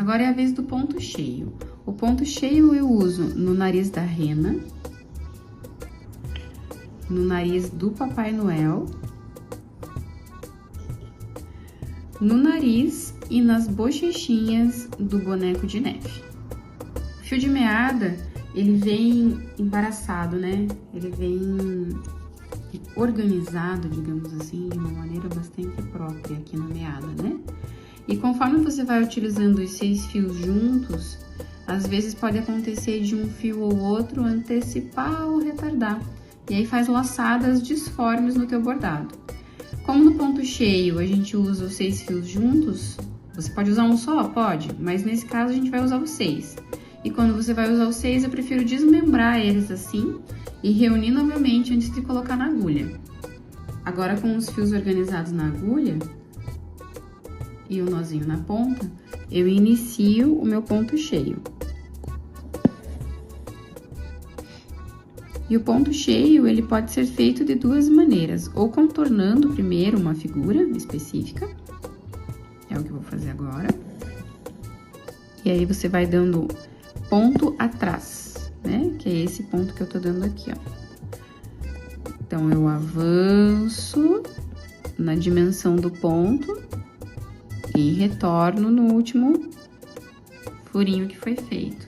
Agora é a vez do ponto cheio. O ponto cheio eu uso no nariz da rena, no nariz do Papai Noel, no nariz e nas bochechinhas do boneco de neve. O fio de meada, ele vem embaraçado, né? Ele vem organizado, digamos assim, de uma maneira bastante própria aqui na meada, né? E conforme você vai utilizando os 6 fios juntos, às vezes pode acontecer de um fio ou outro antecipar ou retardar. E aí faz laçadas disformes no teu bordado. Como no ponto cheio a gente usa os 6 fios juntos, você pode usar um só? Pode, mas nesse caso a gente vai usar os 6. E quando você vai usar os 6, eu prefiro desmembrar eles assim e reunir novamente antes de colocar na agulha. Agora com os fios organizados na agulha e o nozinho na ponta, eu inicio o meu ponto cheio. E o ponto cheio, ele pode ser feito de 2 maneiras, ou contornando primeiro uma figura específica, é o que eu vou fazer agora. E aí você vai dando ponto atrás, né? Que é esse ponto que eu tô dando aqui, ó. Então, eu avanço na dimensão do ponto e retorno no último furinho que foi feito.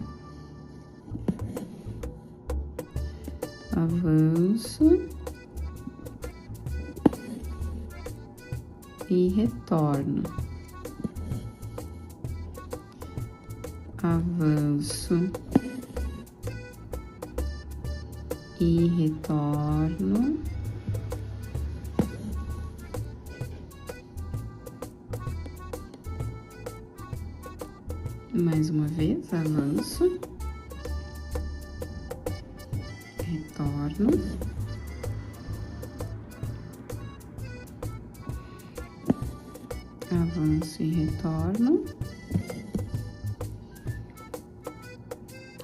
Avanço e retorno. Avanço e retorno. Mais uma vez, avanço, retorno, avanço e retorno,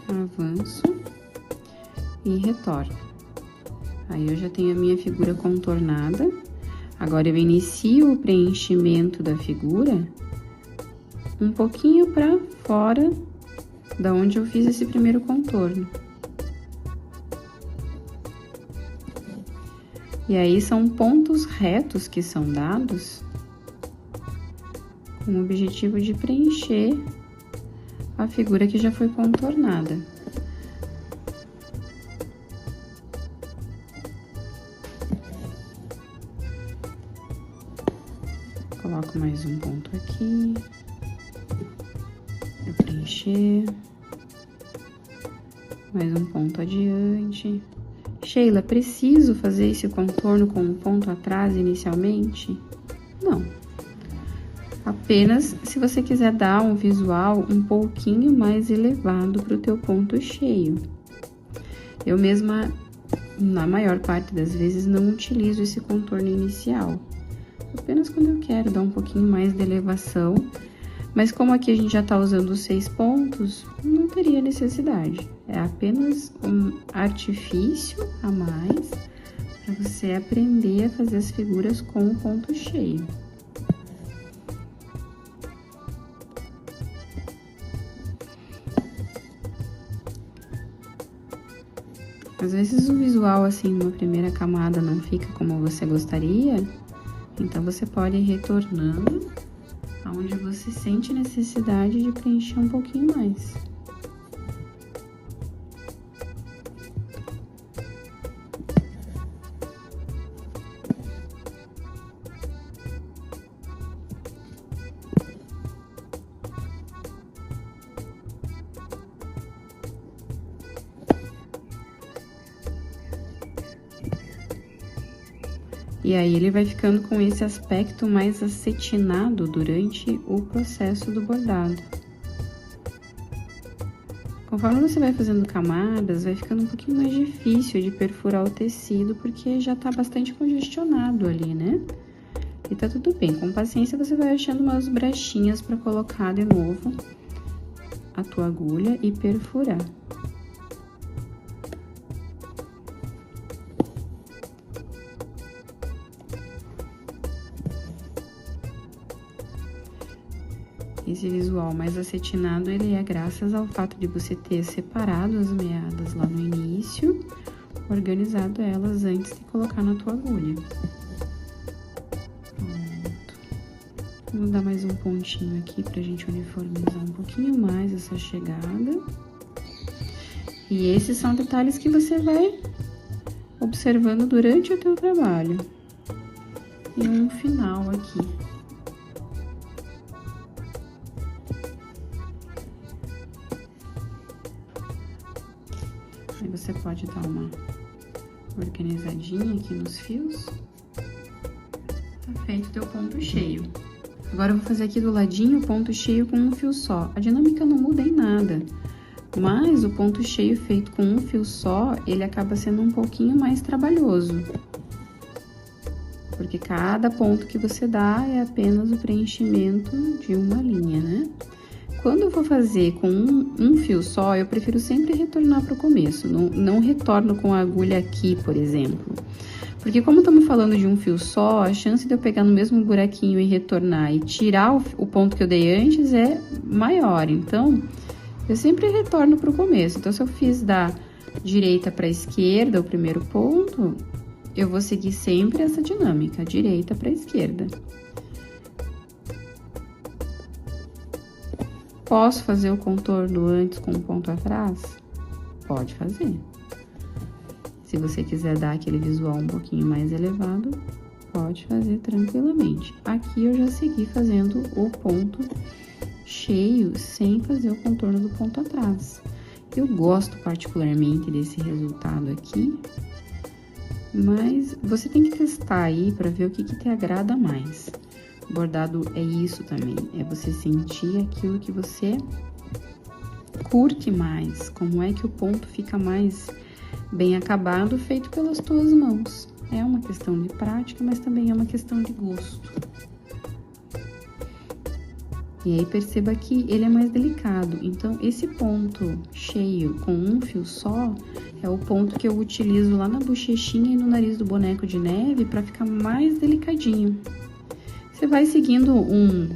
avanço e retorno. Aí eu já tenho a minha figura contornada. Agora eu inicio o preenchimento da figura um pouquinho para fora da onde eu fiz esse primeiro contorno. E aí são pontos retos que são dados com o objetivo de preencher a figura que já foi contornada. Coloco mais um ponto aqui. Para preencher, mais um ponto adiante. Sheila, preciso fazer esse contorno com um ponto atrás inicialmente? Não. Apenas se você quiser dar um visual um pouquinho mais elevado para o teu ponto cheio. Eu mesma, na maior parte das vezes, não utilizo esse contorno inicial. Apenas quando eu quero dar um pouquinho mais de elevação. Mas como aqui a gente já tá usando os 6 pontos, não teria necessidade. É apenas um artifício a mais para você aprender a fazer as figuras com o ponto cheio. Às vezes o visual assim numa primeira camada não fica como você gostaria, então você pode ir retornando aonde você sente necessidade de preencher um pouquinho mais. E aí, ele vai ficando com esse aspecto mais acetinado durante o processo do bordado. Conforme você vai fazendo camadas, vai ficando um pouquinho mais difícil de perfurar o tecido, porque já tá bastante congestionado ali, né? E tá tudo bem, com paciência você vai achando umas brechinhas para colocar de novo a tua agulha e perfurar. esse visual mais acetinado, ele é graças ao fato de você ter separado as meadas lá no início, organizado elas antes de colocar na tua agulha. Pronto. Vou dar mais um pontinho aqui pra gente uniformizar um pouquinho mais essa chegada. E esses são detalhes que você vai observando durante o teu trabalho. E um final aqui. Aí você pode dar uma organizadinha aqui nos fios. Tá feito o teu ponto cheio. Agora eu vou fazer aqui do ladinho o ponto cheio com um fio só. A dinâmica não muda em nada, mas o ponto cheio feito com um fio só, ele acaba sendo um pouquinho mais trabalhoso. Porque cada ponto que você dá é apenas o preenchimento de uma linha, né? Quando eu vou fazer com um fio só, eu prefiro sempre retornar para o começo. Não retorno com a agulha aqui, por exemplo. Porque como estamos falando de um fio só, a chance de eu pegar no mesmo buraquinho e retornar e tirar o ponto que eu dei antes é maior. Então, eu sempre retorno para o começo. Então, se eu fiz da direita para a esquerda o primeiro ponto, eu vou seguir sempre essa dinâmica, direita para a esquerda. Posso fazer o contorno antes com o ponto atrás? Pode fazer. Se você quiser dar aquele visual um pouquinho mais elevado, pode fazer tranquilamente. Aqui eu já segui fazendo o ponto cheio sem fazer o contorno do ponto atrás. Eu gosto particularmente desse resultado aqui, mas você tem que testar aí para ver o que te agrada mais. Bordado é isso também, é você sentir aquilo que você curte mais, como é que o ponto fica mais bem acabado, feito pelas tuas mãos. É uma questão de prática, mas também é uma questão de gosto. E aí perceba que ele é mais delicado, então esse ponto cheio com um fio só é o ponto que eu utilizo lá na bochechinha e no nariz do boneco de neve para ficar mais delicadinho. Você vai seguindo um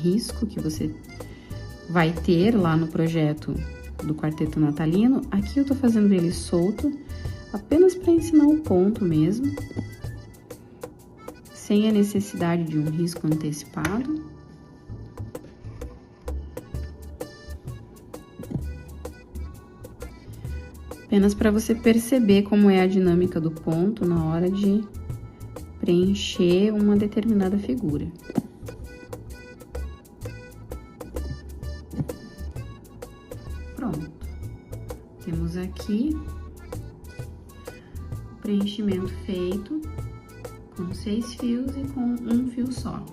risco que você vai ter lá no projeto do quarteto natalino. Aqui eu tô fazendo ele solto, apenas para ensinar o ponto mesmo, sem a necessidade de um risco antecipado. Apenas para você perceber como é a dinâmica do ponto na hora de preencher uma determinada figura. Pronto. Temos aqui o preenchimento feito com 6 fios e com um fio só.